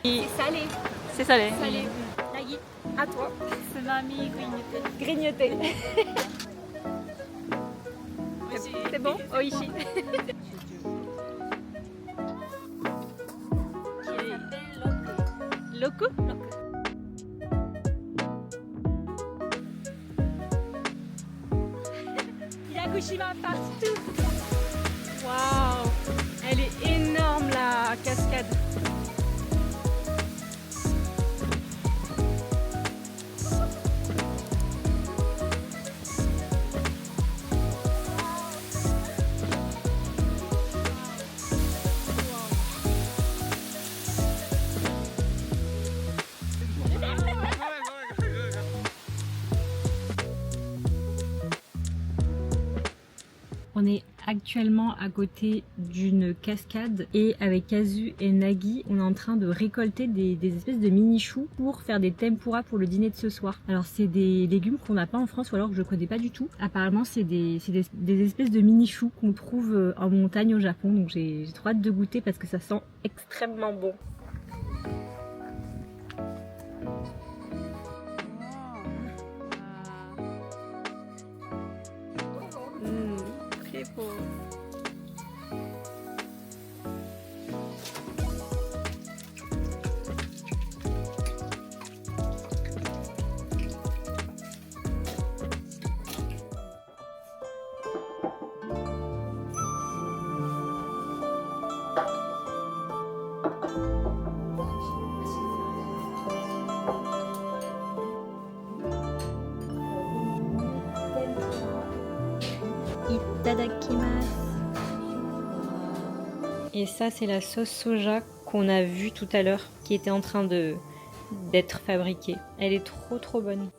C'est salé. C'est salé. Salé. Nagui, à toi. C'est mamie grignoté. Grignoté. C'est bon? Oishi. Loco? Yakushima partout. Waouh, elle est énorme la cascade. On est actuellement à côté d'une cascade et avec Kazu et Nagui, on est en train de récolter des espèces de mini-choux pour faire des tempura pour le dîner de ce soir. Alors c'est des légumes qu'on n'a pas en France ou alors que je connais pas du tout. Apparemment c'est des espèces de mini-choux qu'on trouve en montagne au Japon, donc j'ai trop hâte de goûter parce que ça sent extrêmement bon. Très beau. Itadakimasu. Et ça c'est la sauce soja qu'on a vue tout à l'heure qui était en train d'être fabriquée. Elle est trop bonne.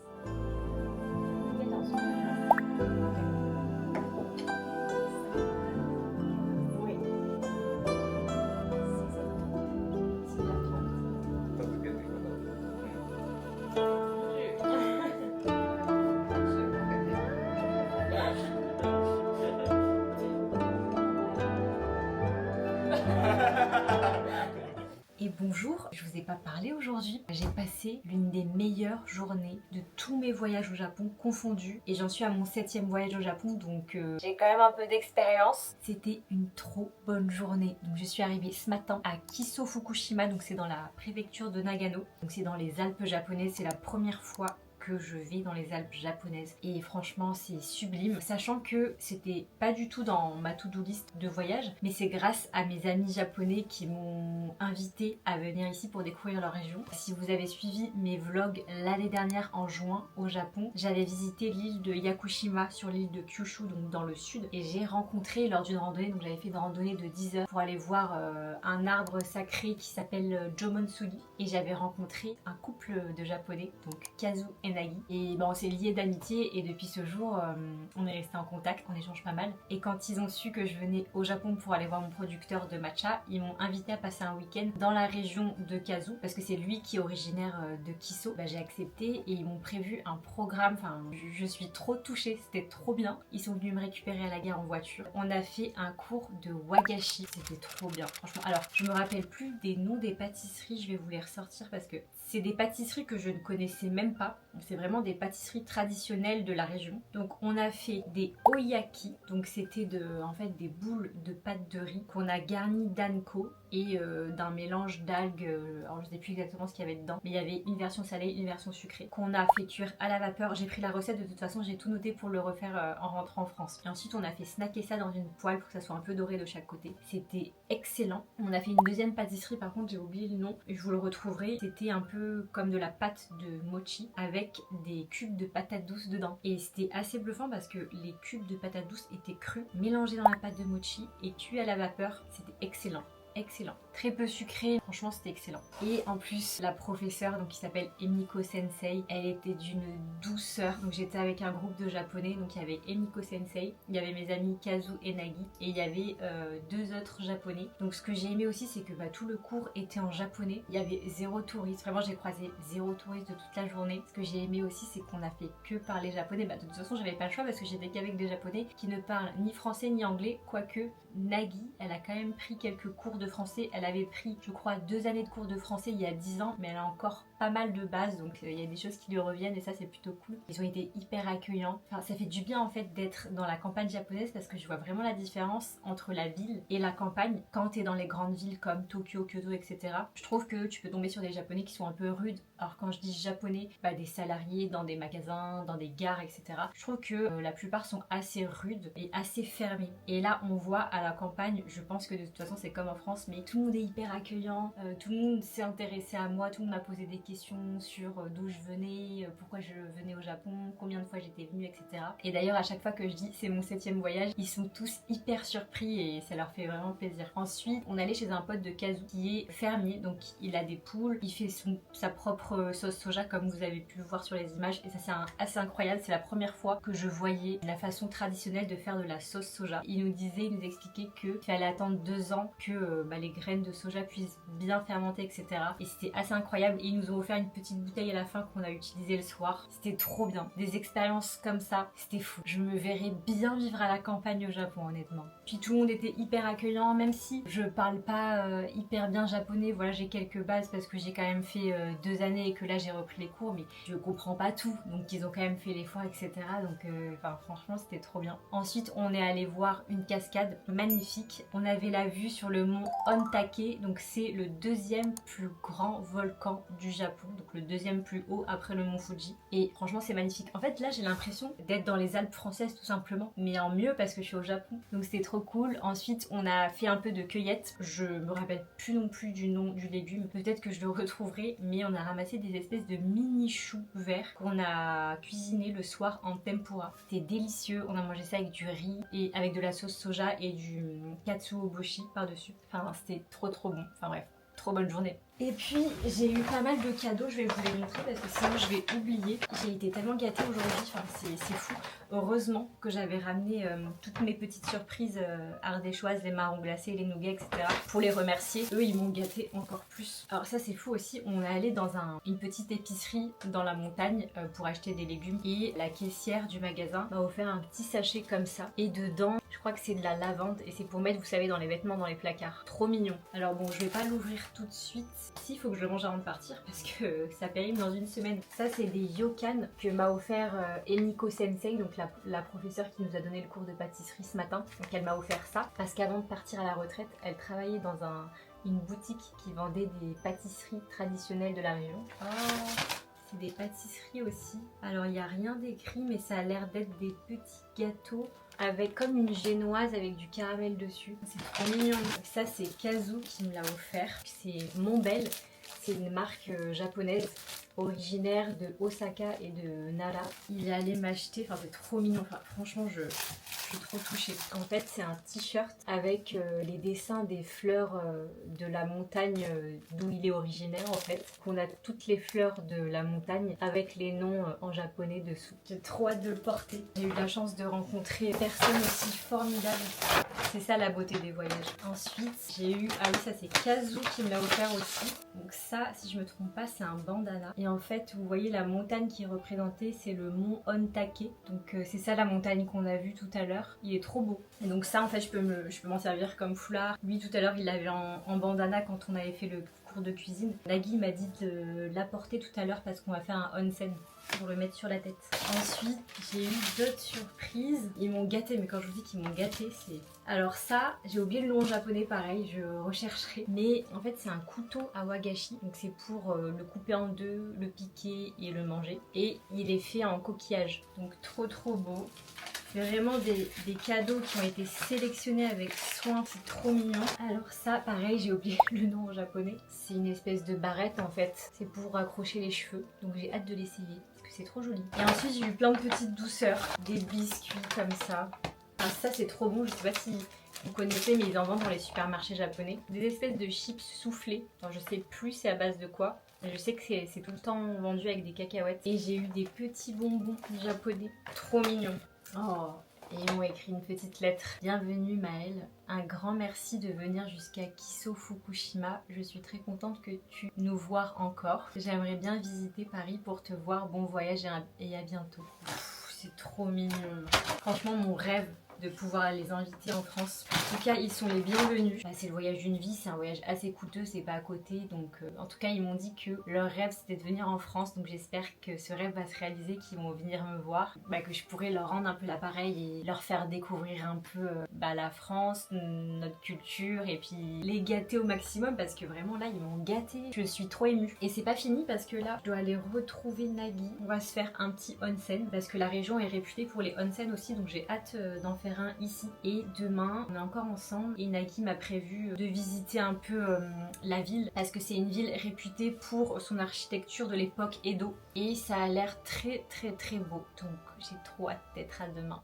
Et bonjour, je vous ai pas parlé aujourd'hui. J'ai passé l'une des meilleures journées de tous mes voyages au Japon confondus et j'en suis à mon 7e voyage au Japon donc j'ai quand même un peu d'expérience. C'était une trop bonne journée. Donc je suis arrivée ce matin à Kiso Fukushima, donc c'est dans la préfecture de Nagano. Donc c'est dans les Alpes japonaises, c'est la première fois que je vais dans les Alpes japonaises et franchement c'est sublime, sachant que c'était pas du tout dans ma to-do list de voyage, mais c'est grâce à mes amis japonais qui m'ont invité à venir ici pour découvrir leur région. Si vous avez suivi mes vlogs l'année dernière en juin au Japon, j'avais visité l'île de Yakushima sur l'île de Kyushu, donc dans le sud, et j'ai rencontré lors d'une randonnée, donc j'avais fait une randonnée de 10 heures pour aller voir un arbre sacré qui s'appelle Jomon-suri, et j'avais rencontré un couple de japonais, donc Kazu et Nagui, et on s'est liés d'amitié et depuis ce jour on est resté en contact, on échange pas mal, et quand ils ont su que je venais au Japon pour aller voir mon producteur de matcha, ils m'ont invité à passer un week-end dans la région de Kazu parce que c'est lui qui est originaire de Kiso. J'ai accepté et ils m'ont prévu un programme, enfin je suis trop touchée, c'était trop bien. Ils sont venus me récupérer à la gare en voiture, on a fait un cours de wagashi, c'était trop bien franchement. Alors je me rappelle plus des noms des pâtisseries, je vais vous les ressortir parce que c'est des pâtisseries que je ne connaissais même pas. C'est vraiment des pâtisseries traditionnelles de la région. Donc on a fait des oyaki, donc c'était en fait des boules de pâte de riz qu'on a garni d'anko et d'un mélange d'algues, alors je sais plus exactement ce qu'il y avait dedans, mais il y avait une version salée, une version sucrée, qu'on a fait cuire à la vapeur. J'ai pris la recette, de toute façon j'ai tout noté pour le refaire en rentrant en France. Et ensuite on a fait snacker ça dans une poêle pour que ça soit un peu doré de chaque côté. C'était excellent. On a fait une deuxième pâtisserie, par contre j'ai oublié le nom, je vous le retrouverai. C'était un peu comme de la pâte de mochi avec des cubes de patates douces dedans. Et c'était assez bluffant parce que les cubes de patates douces étaient crus, mélangés dans la pâte de mochi et cuits à la vapeur. C'était excellent. Excellent, très peu sucré, franchement c'était excellent. Et en plus la professeure, donc qui s'appelle Emiko Sensei, elle était d'une douceur. Donc j'étais avec un groupe de japonais, donc il y avait Emiko Sensei, il y avait mes amis Kazu et Nagui et il y avait deux autres japonais. Donc ce que j'ai aimé aussi c'est que tout le cours était en japonais, il y avait zéro touriste, vraiment j'ai croisé zéro touriste de toute la journée. Ce que j'ai aimé aussi c'est qu'on a fait que parler japonais, de toute façon j'avais pas le choix parce que j'étais qu'avec des japonais qui ne parlent ni français ni anglais, quoique Nagui, elle a quand même pris quelques cours de français. Elle avait pris, je crois, 2 années de cours de français il y a 10 ans, mais elle a encore pas mal de bases, donc il y a des choses qui lui reviennent et ça c'est plutôt cool. Ils ont été hyper accueillants. Enfin, ça fait du bien en fait d'être dans la campagne japonaise parce que je vois vraiment la différence entre la ville et la campagne. Quand tu es dans les grandes villes comme Tokyo, Kyoto, etc., je trouve que tu peux tomber sur des Japonais qui sont un peu rudes. Alors quand je dis japonais, des salariés dans des magasins, dans des gares, etc., je trouve que la plupart sont assez rudes et assez fermés. Et là on voit à la campagne, je pense que de toute façon c'est comme en France, mais tout le monde est hyper accueillant, tout le monde s'est intéressé à moi, tout le monde m'a posé des questions sur d'où je venais, pourquoi je venais au Japon, combien de fois j'étais venue, etc. Et d'ailleurs à chaque fois que je dis c'est mon 7e voyage, ils sont tous hyper surpris et ça leur fait vraiment plaisir. Ensuite on allait chez un pote de Kazu qui est fermier, donc il a des poules, il fait sa propre sauce soja comme vous avez pu le voir sur les images et ça c'est assez incroyable, c'est la première fois que je voyais la façon traditionnelle de faire de la sauce soja. Il nous expliquait qu'il fallait attendre 2 ans que les graines de soja puissent bien fermenter, etc. Et c'était assez incroyable et ils nous ont offert une petite bouteille à la fin qu'on a utilisée le soir. C'était trop bien. Des expériences comme ça, c'était fou. Je me verrais bien vivre à la campagne au Japon honnêtement. Puis tout le monde était hyper accueillant, même si je parle pas hyper bien japonais. Voilà, j'ai quelques bases parce que j'ai quand même fait 2 années et que là j'ai repris les cours, mais je comprends pas tout. Donc ils ont quand même fait l'effort, etc. Donc franchement c'était trop bien. Ensuite on est allé voir une cascade magnifique. On avait la vue sur le mont Ontake, donc c'est le 2e plus grand volcan du Japon, donc le 2e plus haut après le mont Fuji. Et franchement c'est magnifique. En fait là j'ai l'impression d'être dans les Alpes françaises tout simplement, mais en mieux parce que je suis au Japon. Donc c'était trop cool. Ensuite on a fait un peu de cueillette. Je me rappelle plus non plus du nom du légume. Peut-être que je le retrouverai, mais on a ramassé des espèces de mini choux verts qu'on a cuisiné le soir en tempura. C'était délicieux. On a mangé ça avec du riz et avec de la sauce soja et du katsuobushi par-dessus. Enfin c'était trop bon. Enfin bref, trop bonne journée. Et puis j'ai eu pas mal de cadeaux, je vais vous les montrer parce que sinon je vais oublier. J'ai été tellement gâtée aujourd'hui, enfin c'est fou. Heureusement que j'avais ramené toutes mes petites surprises ardéchoises, les marrons glacés, les nougats, etc. pour les remercier. Eux ils m'ont gâté encore plus. Alors ça c'est fou aussi, on est allé dans une petite épicerie dans la montagne pour acheter des légumes et la caissière du magasin m'a offert un petit sachet comme ça. Et dedans, je crois que c'est de la lavande et c'est pour mettre, vous savez, dans les vêtements, dans les placards. Trop mignon. Alors bon, je vais pas l'ouvrir tout de suite. Si, il faut que je le mange avant de partir parce que ça périme dans une semaine. Ça, c'est des yokan que m'a offert Emiko Sensei, donc la professeure qui nous a donné le cours de pâtisserie ce matin. Donc elle m'a offert ça parce qu'avant de partir à la retraite, elle travaillait dans une boutique qui vendait des pâtisseries traditionnelles de la région. Oh, c'est des pâtisseries aussi. Alors il n'y a rien d'écrit, mais ça a l'air d'être des petits gâteaux avec comme une génoise avec du caramel dessus. C'est trop mignon. Ça c'est Kazu qui me l'a offert. C'est Monbel, c'est une marque japonaise originaire de Osaka et de Nara. Il est allé m'acheter, enfin c'est trop mignon, enfin franchement je suis trop touchée. En fait c'est un t-shirt avec les dessins des fleurs de la montagne d'où il est originaire en fait. On a toutes les fleurs de la montagne avec les noms en japonais dessous. J'ai trop hâte de le porter. J'ai eu la chance de rencontrer personne aussi formidable. C'est ça la beauté des voyages. Ensuite j'ai eu, ah oui ça c'est Kazu qui me l'a offert aussi. Donc ça si je me trompe pas c'est un bandana. Et en fait vous voyez la montagne qui est représentée c'est le mont Ontake. Donc c'est ça la montagne qu'on a vue tout à l'heure. Il est trop beau. Et donc ça en fait je peux m'en servir comme foulard. Lui tout à l'heure il l'avait en bandana quand on avait fait le cours de cuisine. Nagui m'a dit de l'apporter tout à l'heure parce qu'on va faire un onsen pour le mettre sur la tête. Ensuite j'ai eu d'autres surprises. Ils m'ont gâté, mais quand je vous dis qu'ils m'ont gâté c'est... Alors ça j'ai oublié le nom en japonais, pareil je rechercherai. Mais en fait c'est un couteau à wagashi. Donc c'est pour le couper en deux, le piquer et le manger. Et il est fait en coquillage. Donc trop beau. C'est vraiment des cadeaux qui ont été sélectionnés avec soin, c'est trop mignon. Alors ça, pareil, j'ai oublié le nom en japonais. C'est une espèce de barrette en fait, c'est pour accrocher les cheveux. Donc j'ai hâte de l'essayer, parce que c'est trop joli. Et ensuite j'ai eu plein de petites douceurs, des biscuits comme ça. Alors ça c'est trop bon, je sais pas si vous connaissez mais ils en vendent dans les supermarchés japonais. Des espèces de chips soufflés, alors je sais plus c'est à base de quoi. Je sais que c'est tout le temps vendu avec des cacahuètes. Et j'ai eu des petits bonbons japonais, trop mignons. Oh, et ils m'ont écrit une petite lettre. Bienvenue Maëlle, un grand merci de venir jusqu'à Kiso Fukushima. Je suis très contente que tu nous vois encore. J'aimerais bien visiter Paris pour te voir. Bon voyage et à bientôt. C'est trop mignon. Franchement mon rêve de pouvoir les inviter en France. En tout cas, ils sont les bienvenus. C'est le voyage d'une vie, c'est un voyage assez coûteux, c'est pas à côté. Donc en tout cas, ils m'ont dit que leur rêve c'était de venir en France. Donc j'espère que ce rêve va se réaliser, qu'ils vont venir me voir, que je pourrai leur rendre un peu l'appareil et leur faire découvrir un peu la France, notre culture, et puis les gâter au maximum, parce que vraiment là ils m'ont gâté. Je suis trop émue. Et c'est pas fini parce que là je dois aller retrouver Nagui. On va se faire un petit onsen parce que la région est réputée pour les onsen aussi, donc j'ai hâte d'en faire un ici. Et demain on est encore ensemble et Nagui m'a prévu de visiter un peu la ville, parce que c'est une ville réputée pour son architecture de l'époque Edo et ça a l'air très très très beau, donc j'ai trop hâte d'être à demain.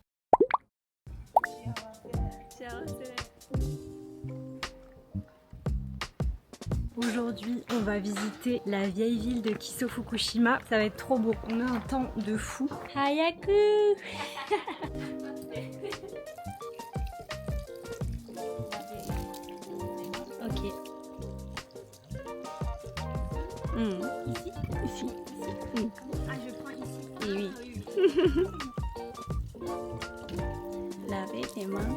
Aujourd'hui, on va visiter la vieille ville de Kiso Fukushima. Ça va être trop beau. On a un temps de fou. Hayaku. Ok. Ici. Ici. Ah, je prends ici. Et oui. Laver les mains.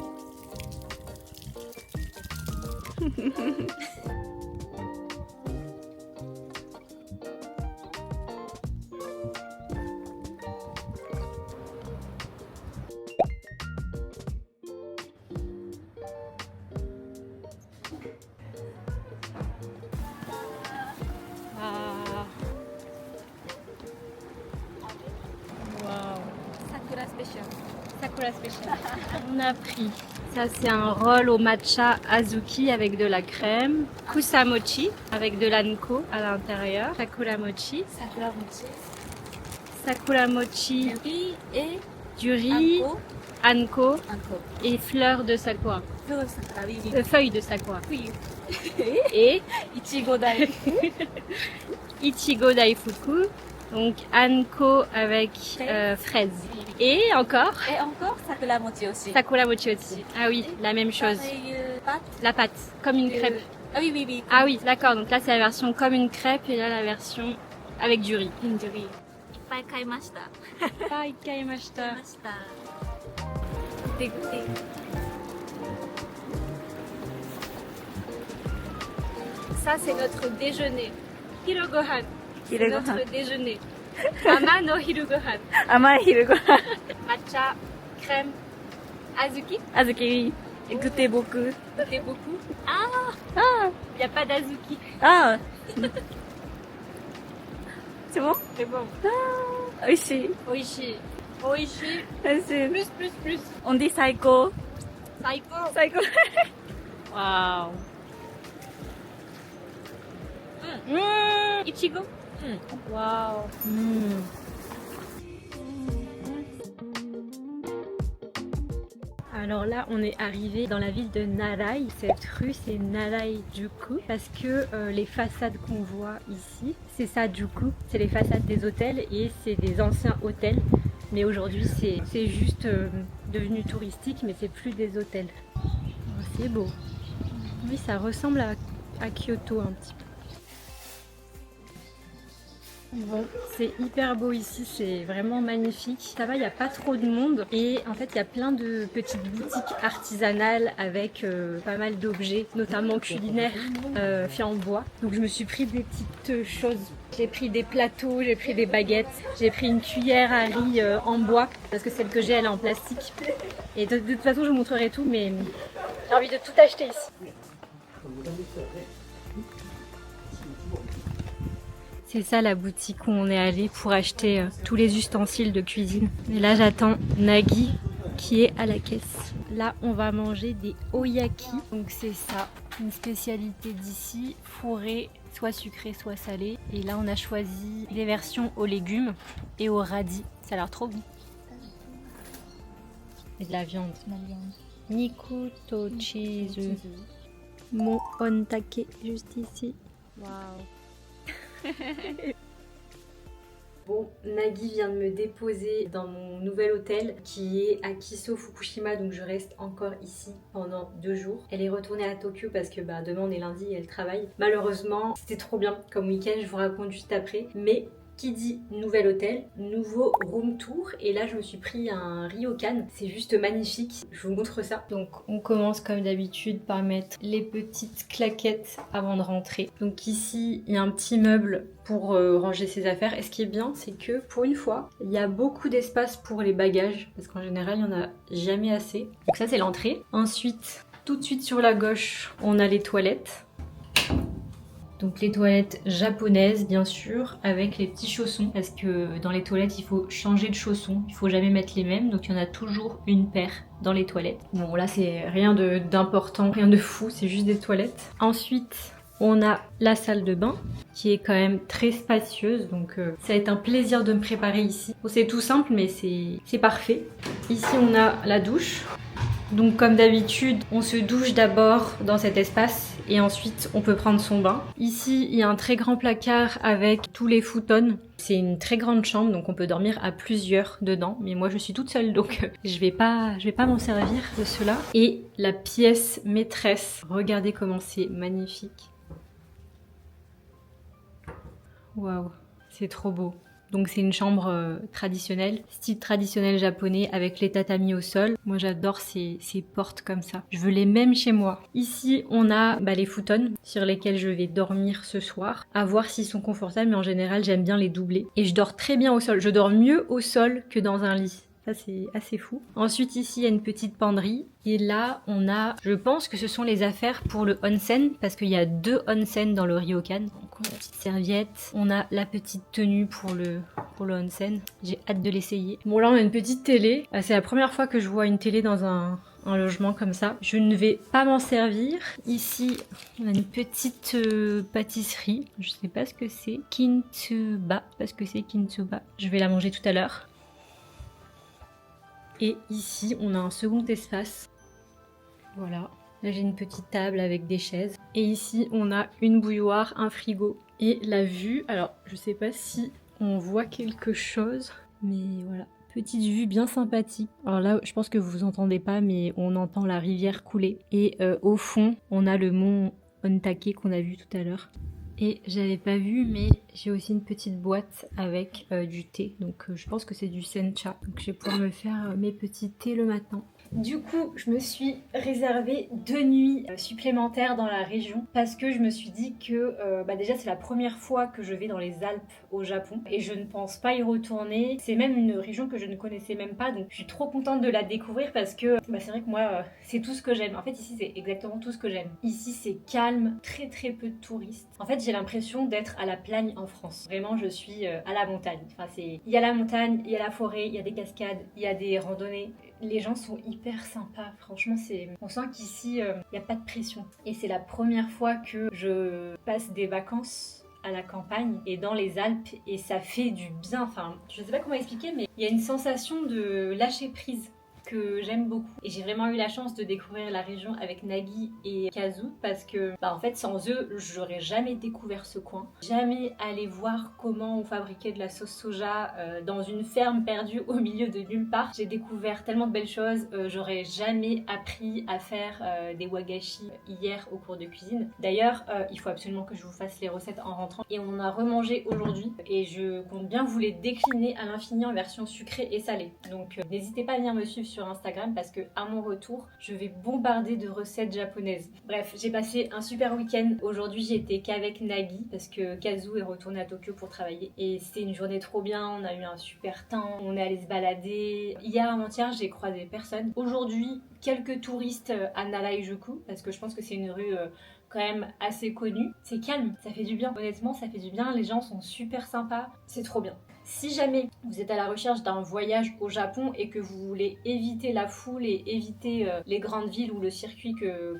Sakura spécial. Sakura spécial. On a pris. Ça c'est un roll au matcha azuki avec de la crème. Kusamochi avec de l'anko à l'intérieur. Sakura mochi. Sakura mochi. Sakura mochi. Du riz et Du riz. Anko. anko. Et fleurs de sakura. Fleurs de sakura, oui, oui. Feuilles de sakura. Oui. Et Ichigo daifuku. Ichigo daifuku. Donc anko avec fraise. Et encore Et encore sakura mochi aussi. Sakura mochi aussi. Ah oui, la même chose. Pareil, pâte. La pâte, comme une crêpe. Ah oui, oui, oui. Ah oui, d'accord. Donc là, c'est la version comme une crêpe et là, la version avec du riz. Du riz. いっぱい買いました。 Bye, kaimashita. 買いました。で、で。 Ça, c'est notre déjeuner. Hirogohan. C'est Hirogohan. notre déjeuner. Ama no hirogohan. 甘い昼ご飯。 Matcha, crème, azuki. あずき、goûtez beaucoup. Goûtez beaucoup. Ah, Ah, il n'y a pas d'azuki. ah. C'est bon? C'est bon. 美味しい。 Oishi. Oishi. 美味しい。 Plus, plus, plus. On dit 最高。 Saiko. 最高。 Waouh. Ichigo. Waouh. Alors là, on est arrivé dans la ville de Narai. Cette rue, c'est Narai-juku parce que les façades qu'on voit ici, c'est ça, juku. C'est les façades des hôtels et c'est des anciens hôtels. Mais aujourd'hui, c'est juste devenu touristique, mais c'est plus des hôtels. Oh, c'est beau. Oui, ça ressemble à Kyoto un petit peu. Bon, c'est hyper beau ici, c'est vraiment magnifique. Ça va, il n'y a pas trop de monde et en fait il y a plein de petites boutiques artisanales avec pas mal d'objets, notamment culinaires faits en bois. Donc je me suis pris des petites choses. J'ai pris des plateaux, j'ai pris des baguettes, j'ai pris une cuillère à riz en bois parce que celle que j'ai elle est en plastique. Et de toute façon je vous montrerai tout, mais j'ai envie de tout acheter ici. C'est ça la boutique où on est allé pour acheter tous les ustensiles de cuisine. Et là j'attends Nagui qui est à la caisse. Là on va manger des oyaki. Donc c'est ça, une spécialité d'ici, fourré, soit sucré soit salé. Et là on a choisi des versions aux légumes et aux radis. Ça a l'air trop bon. Et de la viande. Niku to chizu. Mon ontake juste ici. Waouh. Bon, Nagui vient de me déposer dans mon nouvel hôtel qui est à Kiso Fukushima, donc je reste encore ici pendant 2 jours. Elle est retournée à Tokyo parce que demain on est lundi et elle travaille. Malheureusement, c'était trop bien comme week-end, je vous raconte juste après. Mais Qui dit nouvel hôtel, nouveau room tour. Et là, je me suis pris un ryokan. C'est juste magnifique. Je vous montre ça. Donc, on commence comme d'habitude par mettre les petites claquettes avant de rentrer. Donc ici, il y a un petit meuble pour ranger ses affaires. Et ce qui est bien, c'est que pour une fois, il y a beaucoup d'espace pour les bagages. Parce qu'en général, il n'y en a jamais assez. Donc ça, c'est l'entrée. Ensuite, tout de suite sur la gauche, on a les toilettes. Donc les toilettes japonaises bien sûr, avec les petits chaussons, parce que dans les toilettes il faut changer de chaussons, il faut jamais mettre les mêmes, donc il y en a toujours une paire dans les toilettes. Bon là c'est rien d'important, rien de fou, c'est juste des toilettes. Ensuite on a la salle de bain qui est quand même très spacieuse, donc ça va être un plaisir de me préparer ici. Bon, c'est tout simple mais c'est parfait. Ici on a la douche. Donc comme d'habitude, on se douche d'abord dans cet espace et ensuite on peut prendre son bain. Ici, il y a un très grand placard avec tous les futons. C'est une très grande chambre, donc on peut dormir à plusieurs dedans. Mais moi, je suis toute seule, donc je vais pas m'en servir de cela. Et la pièce maîtresse. Regardez comment c'est magnifique. Waouh, c'est trop beau. Donc c'est une chambre traditionnelle, style traditionnel japonais avec les tatamis au sol. Moi j'adore ces portes comme ça. Je veux les mêmes chez moi. Ici on a les futons sur lesquels je vais dormir ce soir. À voir s'ils sont confortables, mais en général j'aime bien les doubler. Et je dors très bien au sol. Je dors mieux au sol que dans un lit. Ça c'est assez fou. Ensuite ici il y a une petite penderie. Et là on a, je pense que ce sont les affaires pour le onsen, parce qu'il y a 2 onsen dans le ryokan. Donc on a la petite serviette, on a la petite tenue pour le onsen. J'ai hâte de l'essayer. Bon là on a une petite télé. C'est la première fois que je vois une télé dans un logement comme ça. Je ne vais pas m'en servir. Ici on a une petite pâtisserie. Je sais pas ce que c'est. Kintsuba. Parce que c'est Kintsuba. Je vais la manger tout à l'heure. Et ici, on a un second espace. Voilà. Là, j'ai une petite table avec des chaises. Et ici, on a une bouilloire, un frigo. Et la vue, alors, je sais pas si on voit quelque chose, mais voilà. Petite vue bien sympathique. Alors là, je pense que vous entendez pas, mais on entend la rivière couler. Et au fond, on a le mont Ontake qu'on a vu tout à l'heure. Et j'avais pas vu, mais j'ai aussi une petite boîte avec du thé. Donc je pense que c'est du sencha. Donc je vais pouvoir me faire mes petits thés le matin. Du coup, je me suis réservé 2 nuits supplémentaires dans la région parce que je me suis dit que déjà c'est la première fois que je vais dans les Alpes au Japon et je ne pense pas y retourner. C'est même une région que je ne connaissais même pas, donc je suis trop contente de la découvrir parce que c'est vrai que moi c'est tout ce que j'aime. En fait ici c'est exactement tout ce que j'aime. Ici c'est calme, très très peu de touristes. En fait j'ai l'impression d'être à la plagne en France. Vraiment je suis à la montagne. Enfin il y a la montagne, il y a la forêt, il y a des cascades, il y a des randonnées. Les gens sont hyper sympas, franchement on sent qu'ici il n'y a pas de pression. Et c'est la première fois que je passe des vacances à la campagne et dans les Alpes et ça fait du bien. Enfin, je sais pas comment expliquer, mais il y a une sensation de lâcher prise que j'aime beaucoup. Et j'ai vraiment eu la chance de découvrir la région avec Nagui et Kazu parce que en fait sans eux j'aurais jamais découvert ce coin, jamais allé voir comment on fabriquait de la sauce soja dans une ferme perdue au milieu de nulle part. J'ai découvert tellement de belles choses, j'aurais jamais appris à faire des wagashi hier au cours de cuisine. D'ailleurs il faut absolument que je vous fasse les recettes en rentrant et on en a remangé aujourd'hui et je compte bien vous les décliner à l'infini en version sucrée et salée. Donc n'hésitez pas à venir me suivre sur Instagram parce que à mon retour je vais bombarder de recettes japonaises. Bref, j'ai passé un super week-end. Aujourd'hui j'étais qu'avec Nagui parce que Kazu est retourné à Tokyo pour travailler et c'était une journée trop bien, on a eu un super temps, on est allé se balader. Hier avant-hier j'ai croisé personne. Aujourd'hui quelques touristes à Narayajuku parce que je pense que c'est une rue quand même assez connue. C'est calme, ça fait du bien. Honnêtement ça fait du bien, les gens sont super sympas, c'est trop bien. Si jamais vous êtes à la recherche d'un voyage au Japon et que vous voulez éviter la foule et éviter les grandes villes ou le circuit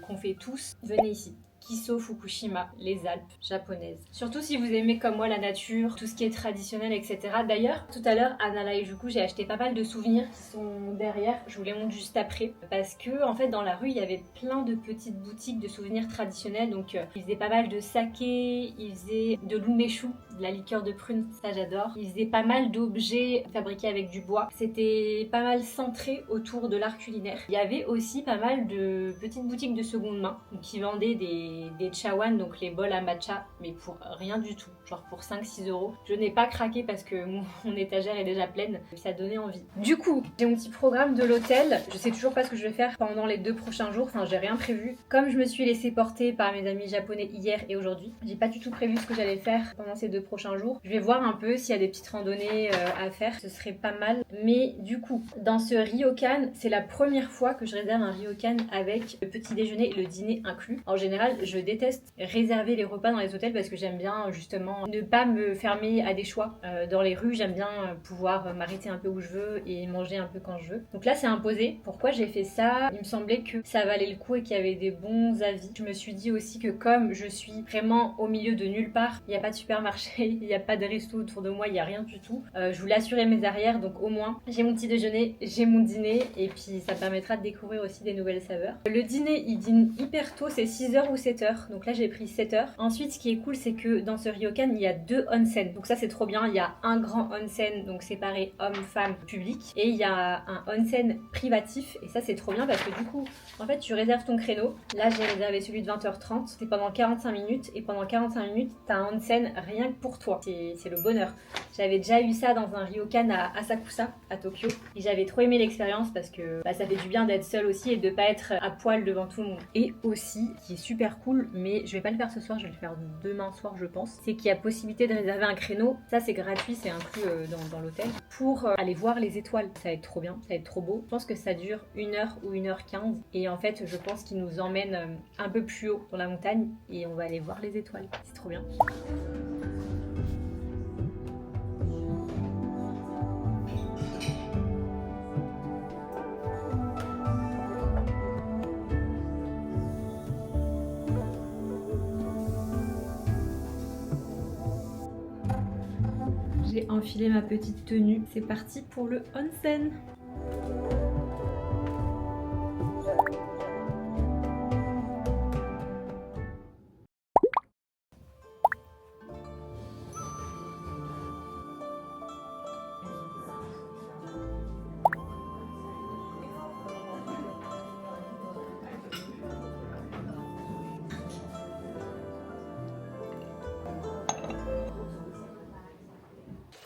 qu'on fait tous, venez ici. Kiso Fukushima, les Alpes japonaises. Surtout si vous aimez comme moi la nature, tout ce qui est traditionnel, etc. D'ailleurs, tout à l'heure à Narayajuku, j'ai acheté pas mal de souvenirs qui sont derrière. Je vous les montre juste après. Parce que en fait dans la rue, il y avait plein de petites boutiques de souvenirs traditionnels. Donc ils faisaient pas mal de saké, ils faisaient de l'umeshu, de la liqueur de prune, ça j'adore. Ils faisaient pas mal d'objets fabriqués avec du bois. C'était pas mal centré autour de l'art culinaire. Il y avait aussi pas mal de petites boutiques de seconde main qui vendaient des chawan, donc les bols à matcha, mais pour rien du tout, genre pour 5-6 euros. Je n'ai pas craqué parce que mon étagère est déjà pleine, ça donnait envie. Du coup, j'ai mon petit programme de l'hôtel. Je sais toujours pas ce que je vais faire pendant les 2 prochains jours, enfin j'ai rien prévu. Comme je me suis laissée porter par mes amis japonais hier et aujourd'hui, j'ai pas du tout prévu ce que j'allais faire pendant ces 2 prochains jours. Je vais voir un peu s'il y a des petites randonnées à faire, ce serait pas mal. Mais du coup, dans ce ryokan, c'est la première fois que je réserve un ryokan avec le petit déjeuner et le dîner inclus. En général, je déteste réserver les repas dans les hôtels parce que j'aime bien justement ne pas me fermer à des choix. Dans les rues, j'aime bien pouvoir m'arrêter un peu où je veux et manger un peu quand je veux. Donc là, c'est imposé. Pourquoi j'ai fait ça? Il me semblait que ça valait le coup et qu'il y avait des bons avis. Je me suis dit aussi que comme je suis vraiment au milieu de nulle part, il n'y a pas de supermarché, il n'y a pas de resto autour de moi, il n'y a rien du tout. Je voulais assurer mes arrières, donc au moins j'ai mon petit déjeuner, j'ai mon dîner et puis ça permettra de découvrir aussi des nouvelles saveurs. Le dîner, il dîne hyper tôt, c'est 6h ou 7h, donc là j'ai pris 7h. Ensuite, ce qui est cool, c'est que dans ce ryokan, il y a 2 onsen, donc ça c'est trop bien. Il y a un grand onsen, donc séparé homme-femme public, et il y a un onsen privatif, et ça c'est trop bien parce que du coup, en fait, tu réserves ton créneau. Là, j'ai réservé celui de 20h30, c'est pendant 45 minutes, et pendant 45 minutes, t'as un onsen rien que pour toi. C'est le bonheur. J'avais déjà eu ça dans un ryokan à Asakusa, à Tokyo, et j'avais trop aimé l'expérience parce que ça fait du bien d'être seule aussi et de pas être à poil devant tout le monde. Et aussi, qui est super cool, mais je vais pas le faire ce soir, je vais le faire demain soir je pense, c'est qu'il y a possibilité de réserver un créneau. Ça c'est gratuit, c'est inclus dans l'hôtel, pour aller voir les étoiles. Ça va être trop bien, ça va être trop beau. Je pense que ça dure 1h ou 1h15 et en fait je pense qu'il nous emmène un peu plus haut dans la montagne et on va aller voir les étoiles. C'est trop bien. J'ai enfilé ma petite tenue, c'est parti pour le onsen.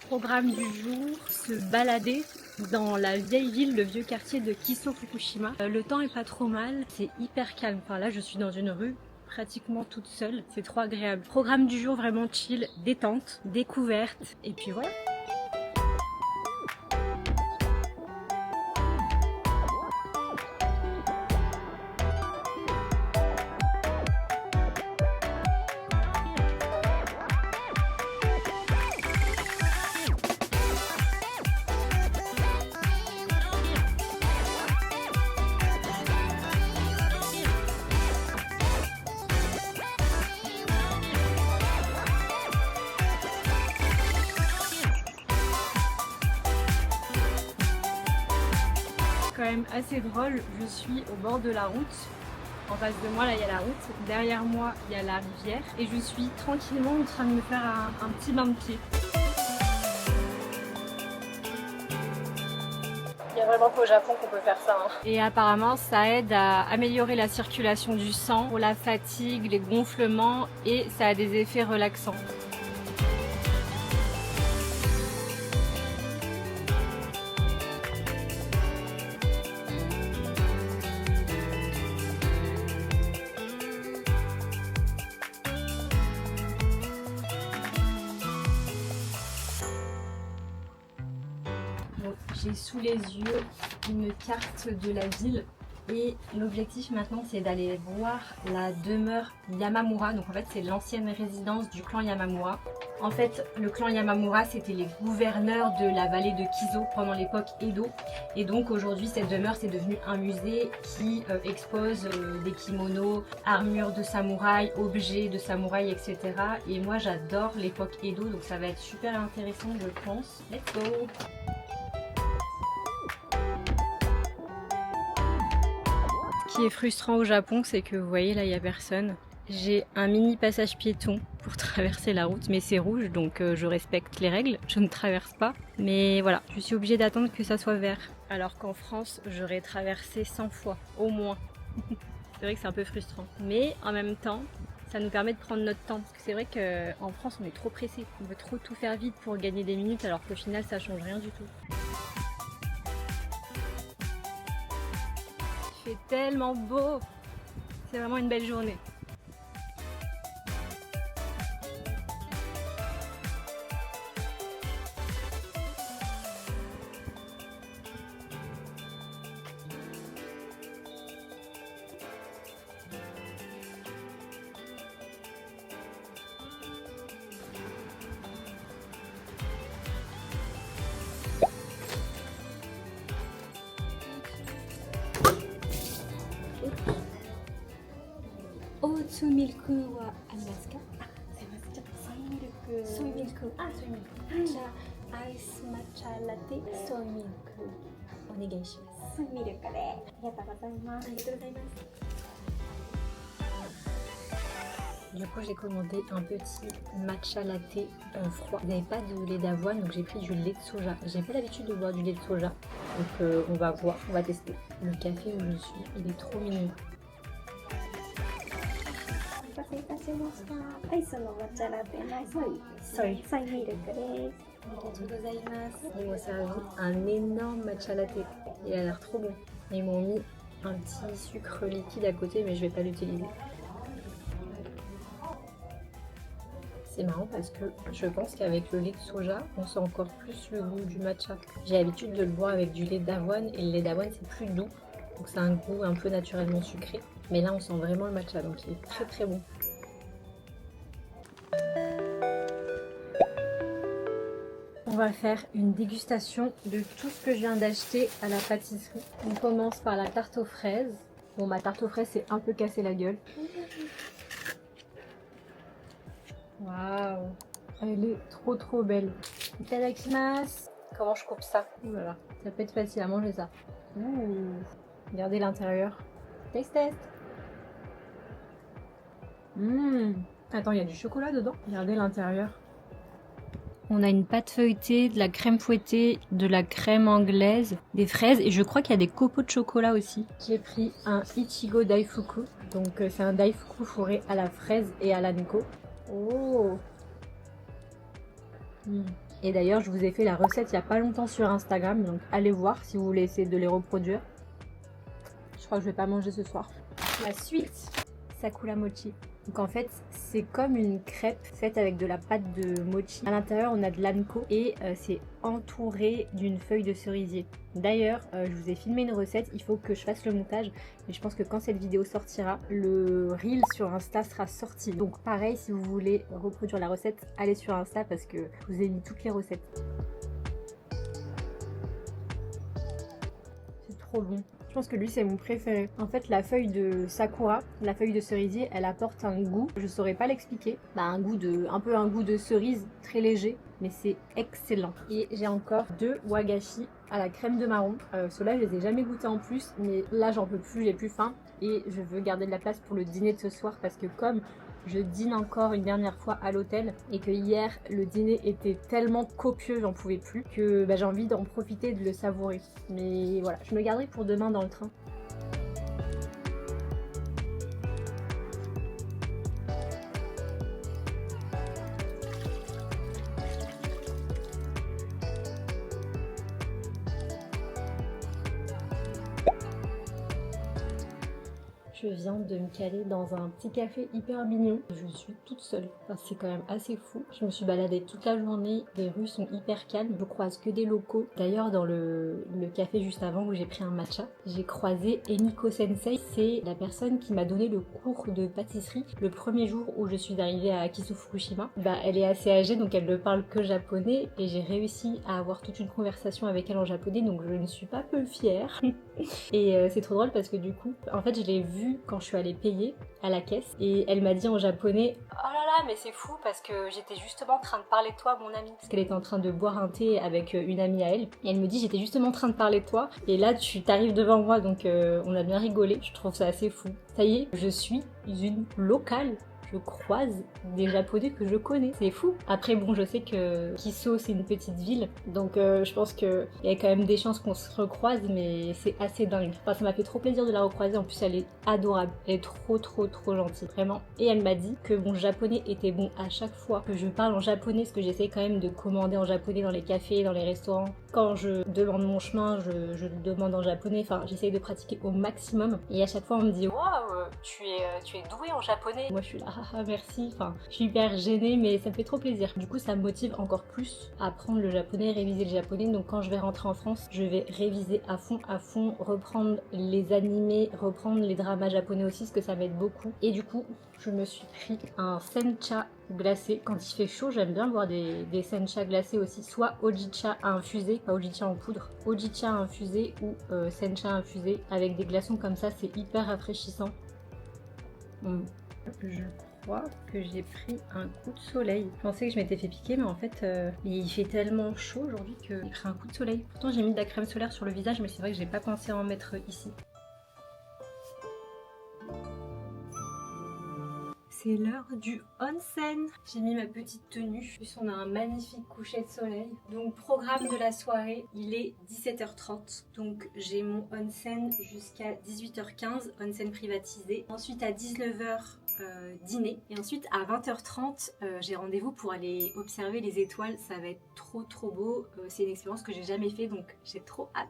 Programme du jour, se balader dans la vieille ville, le vieux quartier de Kiso Fukushima. Le temps est pas trop mal, c'est hyper calme. Enfin là je suis dans une rue pratiquement toute seule, c'est trop agréable. Programme du jour vraiment chill, détente, découverte et puis voilà. Quand même assez drôle, je suis au bord de la route. En face de moi, là, il y a la route. Derrière moi, il y a la rivière. Et je suis tranquillement en train de me faire un petit bain de pied. Il y a vraiment qu'au Japon qu'on peut faire ça. Hein. Et apparemment, ça aide à améliorer la circulation du sang, pour la fatigue, les gonflements, et ça a des effets relaxants. J'ai sous les yeux une carte de la ville et l'objectif maintenant c'est d'aller voir la demeure Yamamura. Donc en fait c'est l'ancienne résidence du clan Yamamura. En fait le clan Yamamura c'était les gouverneurs de la vallée de Kizo pendant l'époque Edo. Et donc aujourd'hui cette demeure c'est devenu un musée qui expose des kimonos, armures de samouraï, objets de samouraï, etc. Et moi j'adore l'époque Edo donc ça va être super intéressant je pense. Let's go! Ce qui est frustrant au Japon, c'est que vous voyez là il n'y a personne. J'ai un mini passage piéton pour traverser la route, mais c'est rouge, donc je respecte les règles, je ne traverse pas. Mais voilà, je suis obligée d'attendre que ça soit vert. Alors qu'en France, j'aurais traversé 100 fois, au moins. C'est vrai que c'est un peu frustrant. Mais en même temps, ça nous permet de prendre notre temps. Parce que c'est vrai qu'en France, on est trop pressé. On veut trop tout faire vite pour gagner des minutes, alors qu'au final, ça change rien du tout. Il fait tellement beau. C'est vraiment une belle journée. Oatsu milk wa arimasu ka? Soy milk. Soy milk. Ah, soy milk. Ja, ice matcha latte, soy milk. Onegai shimasu. Soy milk de. Arigatou gozaimasu. Arigatou gozaimasu. Du coup, j'ai commandé un petit matcha latte froid. Vous n'avez pas de lait d'avoine, donc j'ai pris du lait de soja. J'ai pas l'habitude de boire du lait de soja, donc on va voir, on va tester. Le café où je suis, il est trop mignon. お待たせいたしました。アイスの抹茶ラテのソイミルクです。Ils m'ont servi un énorme matcha latte. Il a l'air trop bon. Ils m'ont mis un petit sucre liquide à côté, mais je vais pas l'utiliser. C'est marrant parce que je pense qu'avec le lait de soja, on sent encore plus le goût du matcha. J'ai l'habitude de le boire avec du lait d'avoine et le lait d'avoine c'est plus doux. Donc c'est un goût un peu naturellement sucré. Mais là on sent vraiment le matcha, donc il est très très bon. On va faire une dégustation de tout ce que je viens d'acheter à la pâtisserie. On commence par la tarte aux fraises. Bon, ma tarte aux fraises c'est un peu cassé la gueule. Waouh, elle est trop trop belle. Itadakimasu. Comment je coupe ça? Ouh là là, ça peut être facile à manger ça. Ouh. Regardez l'intérieur. Taste test. Attends, il y a du chocolat dedans. Regardez l'intérieur. On a une pâte feuilletée, de la crème fouettée, de la crème anglaise, des fraises et je crois qu'il y a des copeaux de chocolat aussi. J'ai pris un Ichigo Daifuku. Donc c'est un Daifuku fourré à la fraise et à l'anko. Oh. Et d'ailleurs, je vous ai fait la recette il n'y a pas longtemps sur Instagram, donc allez voir si vous voulez essayer de les reproduire. Je crois que je vais pas manger ce soir. La suite, Sakura Mochi. Donc en fait, c'est comme une crêpe faite avec de la pâte de mochi. À l'intérieur, on a de l'anko et c'est entouré d'une feuille de cerisier. D'ailleurs, je vous ai filmé une recette, il faut que je fasse le montage. Mais je pense que quand cette vidéo sortira, le reel sur Insta sera sorti. Donc pareil, si vous voulez reproduire la recette, allez sur Insta parce que je vous ai mis toutes les recettes. C'est trop bon. Je pense que lui c'est mon préféré. En fait la feuille de sakura, la feuille de cerisier, elle apporte un goût, je saurais pas l'expliquer. Un goût un peu un goût de cerise, très léger, mais c'est excellent. Et j'ai encore 2 wagashi à la crème de marron. Ceux-là je les ai jamais goûtés en plus, mais là j'en peux plus, j'ai plus faim. Et je veux garder de la place pour le dîner de ce soir parce que comme je dîne encore une dernière fois à l'hôtel et que hier le dîner était tellement copieux, j'en pouvais plus, que j'ai envie d'en profiter et de le savourer. Mais voilà, je me garderai pour demain dans le train. Je viens de me caler dans un petit café hyper mignon. Je suis toute seule. Enfin, c'est quand même assez fou. Je me suis baladée toute la journée. Les rues sont hyper calmes. Je croise que des locaux. D'ailleurs, dans le café juste avant où j'ai pris un matcha, j'ai croisé Eniko Sensei. C'est la personne qui m'a donné le cours de pâtisserie le premier jour où je suis arrivée à Akisu Fukushima. Elle est assez âgée donc elle ne parle que japonais et j'ai réussi à avoir toute une conversation avec elle en japonais donc je ne suis pas peu fière. Et c'est trop drôle parce que du coup, en fait je l'ai vue vu quand je suis allée payer à la caisse et elle m'a dit en japonais « Oh là là, mais c'est fou parce que j'étais justement en train de parler de toi, mon amie. » Parce qu'elle était en train de boire un thé avec une amie à elle. Et elle me dit « J'étais justement en train de parler de toi et là tu t'arrives devant moi. » Donc on a bien rigolé, je trouve ça assez fou. Ça y est, je suis une locale. Je croise des japonais que je connais, c'est fou. Après bon, je sais que Kiso c'est une petite ville, donc je pense qu'il y a quand même des chances qu'on se recroise, mais c'est assez dingue. Enfin, ça m'a fait trop plaisir de la recroiser, en plus elle est adorable, elle est trop gentille, vraiment. Et elle m'a dit que mon japonais était bon à chaque fois que je parle en japonais, parce que j'essaie quand même de commander en japonais dans les cafés, dans les restaurants. Quand je demande mon chemin, je le demande en japonais, enfin j'essaie de pratiquer au maximum. Et à chaque fois on me dit « Waouh, tu es douée en japonais !» Moi je suis là « Ah merci !» Enfin, je suis hyper gênée, mais ça me fait trop plaisir. Du coup, ça me motive encore plus à apprendre le japonais, réviser le japonais. Donc quand je vais rentrer en France, je vais réviser à fond, reprendre les animés, reprendre les dramas japonais aussi, parce que ça m'aide beaucoup. Et du coup, je me suis pris un sencha glacé. Quand il fait chaud, j'aime bien boire des sencha glacés aussi, soit ojicha infusé, pas ojicha en poudre, ojicha infusé ou sencha infusé avec des glaçons comme ça, c'est hyper rafraîchissant. Je crois que j'ai pris un coup de soleil. Je pensais que je m'étais fait piquer, mais en fait il fait tellement chaud aujourd'hui que j'ai pris un coup de soleil. Pourtant j'ai mis de la crème solaire sur le visage, mais c'est vrai que j'ai pas pensé à en mettre ici. C'est l'heure du onsen. J'ai mis ma petite tenue. En plus on a un magnifique coucher de soleil. Donc programme de la soirée, il est 17h30. Donc j'ai mon onsen jusqu'à 18h15, onsen privatisé. Ensuite à 19h dîner. Et ensuite à 20h30 j'ai rendez-vous pour aller observer les étoiles. Ça va être trop beau. C'est une expérience que j'ai jamais fait, donc j'ai trop hâte.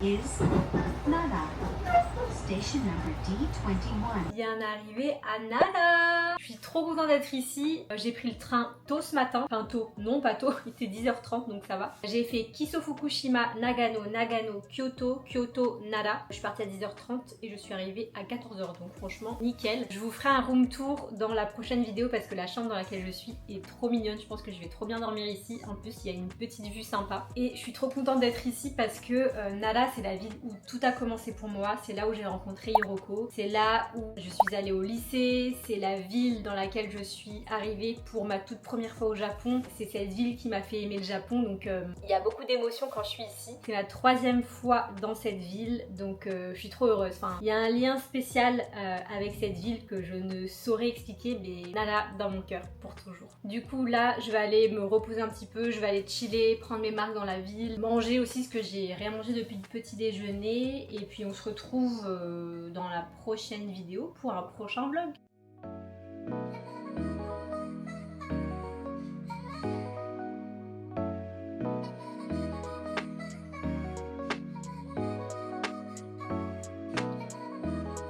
Is Nara. Station number D21. Bien arrivé à Nara. Je suis trop contente d'être ici. J'ai pris le train tôt ce matin. Enfin tôt, non pas tôt, il était 10h30 donc ça va. J'ai fait Kiso Fukushima, Nagano, Kyoto, Nara. Je suis partie à 10h30 et je suis arrivée à 14h, donc franchement nickel. Je vous ferai un room tour dans la prochaine vidéo parce que la chambre dans laquelle je suis est trop mignonne. Je pense que je vais trop bien dormir ici. En plus il y a une petite vue sympa. Et je suis trop contente d'être ici parce que Nara c'est la ville où tout a commencé pour moi. C'est là où j'ai rencontré Hiroko. C'est là où je suis allée au lycée. C'est la ville dans laquelle je suis arrivée pour ma toute première fois au Japon. C'est cette ville qui m'a fait aimer le Japon. Donc il y a beaucoup d'émotions quand je suis ici. C'est ma 3e fois dans cette ville. Donc je suis trop heureuse. Enfin, il y a un lien spécial avec cette ville que je ne saurais expliquer. Mais Nara dans mon cœur pour toujours. Du coup là je vais aller me reposer un petit peu. Je vais aller chiller, prendre mes marques dans la ville. Manger aussi ce que j'ai rien mangé depuis le petit déjeuner. Et puis on se retrouve dans la prochaine vidéo pour un prochain vlog.